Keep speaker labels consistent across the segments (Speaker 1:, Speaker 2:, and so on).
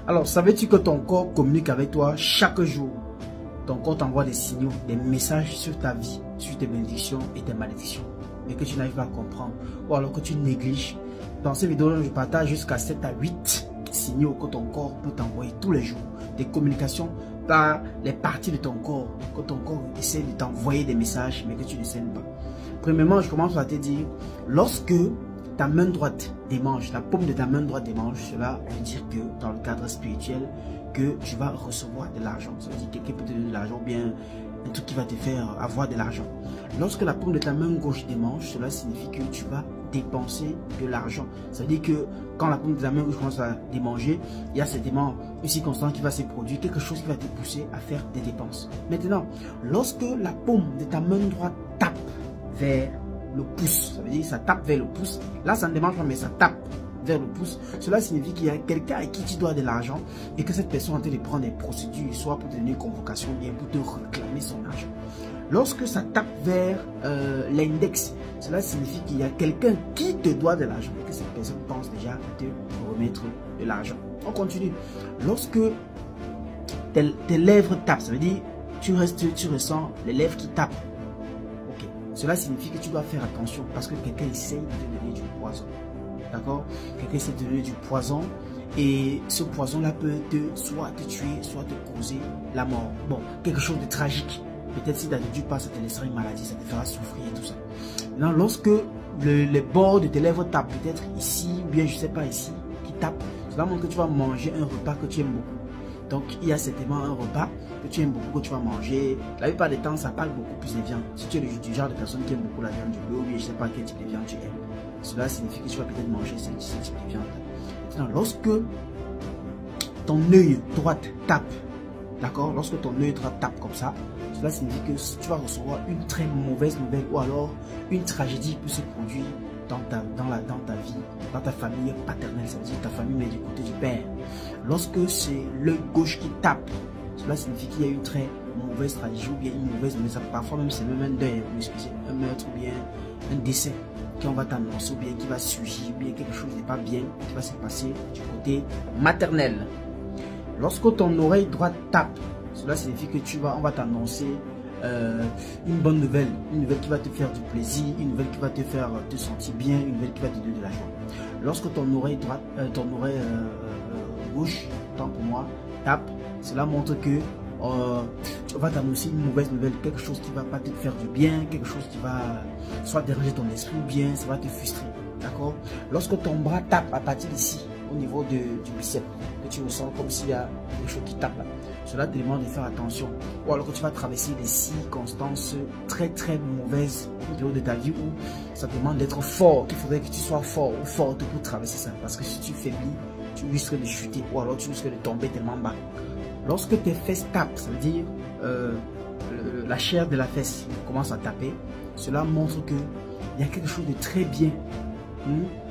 Speaker 1: Alors, savais-tu que ton corps communique avec toi chaque jour? Ton corps t'envoie des signaux, des messages sur ta vie, sur tes bénédictions et tes malédictions, mais que tu n'arrives pas à comprendre, ou alors que tu négliges. Dans cette vidéo, je partage jusqu'à 7 à 8 signaux que ton corps peut t'envoyer tous les jours. Des communications par les parties de ton corps, que ton corps essaie de t'envoyer des messages, mais que tu ne sais pas. Premièrement, je commence par te dire, lorsque ta main droite démange, la paume de ta main droite démange, cela veut dire que dans le cadre spirituel, que tu vas recevoir de l'argent. Ça veut dire que quelqu'un peut te donner de l'argent ou bien un truc qui va te faire avoir de l'argent. Lorsque la paume de ta main gauche démange, cela signifie que tu vas dépenser de l'argent. Ça veut dire que quand la paume de ta main gauche commence à démanger, il y a certainement une circonstance qui va se produire, quelque chose qui va te pousser à faire des dépenses. Maintenant, lorsque la paume de ta main droite tape vers le pouce, ça veut dire que ça tape vers le pouce, là ça ne démange pas mais ça tape vers le pouce, cela signifie qu'il y a quelqu'un à qui tu dois de l'argent et que cette personne est en train de prendre des procédures, soit pour te donner une convocation, bien pour te réclamer son argent. Lorsque ça tape vers l'index, cela signifie qu'il y a quelqu'un qui te doit de l'argent et que cette personne pense déjà à te remettre de l'argent. On continue. Lorsque tes lèvres tapent, ça veut dire tu ressens les lèvres qui tapent. Ok. Cela signifie que tu dois faire attention parce que quelqu'un essaie de te donner du poison. D'accord? Quelqu'un essaie de te donner du poison et ce poison-là peut soit te tuer, soit te causer la mort. Bon, quelque chose de tragique. Peut-être si tu as dû pas, ça te laissera une maladie, ça te fera souffrir et tout ça. Maintenant, lorsque les bords de tes lèvres tapent, peut-être ici, ou bien je sais pas ici, qui tapent, cela montre que tu vas manger un repas que tu aimes beaucoup. Donc, il y a certainement un repas que tu aimes beaucoup, que tu vas manger. La plupart des temps, ça parle beaucoup plus de viande. Si tu es du genre de personne qui aime beaucoup la viande du bœuf, ou bien je sais pas quel type de viande tu aimes, cela signifie que tu vas peut-être manger ce type de viande. Maintenant, lorsque ton œil droite tape, d'accord, lorsque ton œil droit tape comme ça, cela signifie que tu vas recevoir une très mauvaise nouvelle ou alors une tragédie peut se produire dans ta vie, dans ta famille paternelle, ça veut dire ta famille mais du côté du père. Lorsque c'est l'œil gauche qui tape, cela signifie qu'il y a une très mauvaise tragédie ou bien une mauvaise nouvelle. Parfois même c'est même un deuil, un meurtre ou bien un décès qu'on va t'annoncer ou bien qui va surgir ou bien quelque chose n'est pas bien qui va se passer du côté maternel. Lorsque ton oreille droite tape, cela signifie que on va t'annoncer une bonne nouvelle, une nouvelle qui va te faire du plaisir, une nouvelle qui va te faire te sentir bien, une nouvelle qui va te donner de la joie. Lorsque ton oreille droite, gauche, tant pour moi, tape, cela montre que tu vas t'annoncer une mauvaise nouvelle, quelque chose qui va pas te faire du bien, quelque chose qui va soit déranger ton esprit ou bien ça va te frustrer. D'accord? Lorsque ton bras tape à partir d'ici, au niveau du biceps, que tu ressens comme s'il y a quelque chose qui tape là, cela te demande de faire attention. Ou alors que tu vas traverser des circonstances très mauvaises au niveau de ta vie où ça te demande d'être fort, qu'il faudrait que tu sois fort ou forte pour traverser ça. Parce que si tu faiblis, tu risques de chuter ou alors tu risques de tomber tellement bas. Lorsque tes fesses tapent, ça veut dire la chair de la fesse commence à taper, cela montre qu'il y a quelque chose de très bien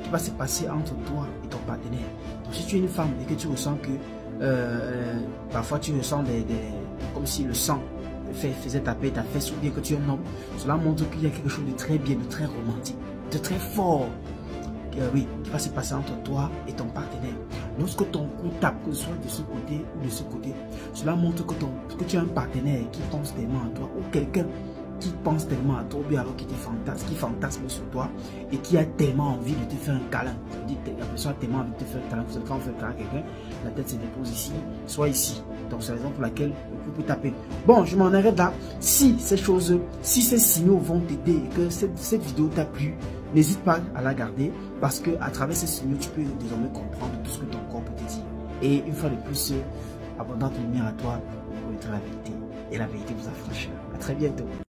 Speaker 1: qui va se passer entre toi et ton partenaire. Donc si tu es une femme et que tu ressens que parfois tu ressens comme si le sang faisait taper ta fesse ou bien que tu es un homme, cela montre qu'il y a quelque chose de très bien, de très romantique, de très fort oui, qui va se passer entre toi et ton partenaire. Lorsque ton cou tape, que ce soit de ce côté ou de ce côté, cela montre que tu as un partenaire qui pense tellement à toi ou quelqu'un qui pense tellement à toi, ou bien alors qui fantasme sur toi et qui a tellement envie de te faire un câlin. Ça veut dire que la personne a tellement envie de te faire un câlin. Quand on fait un câlin à quelqu'un, la tête se dépose ici, soit ici. Donc c'est la raison pour laquelle le coup peut taper. Bon, je m'en arrête là. Si ces signaux vont t'aider et que cette vidéo t'a plu, n'hésite pas à la garder parce que à travers ces signaux, tu peux désormais comprendre tout ce que ton corps peut te dire. Et une fois de plus, abondante lumière à toi pour connaître la vérité. Et la vérité vous affranchira. À très bientôt.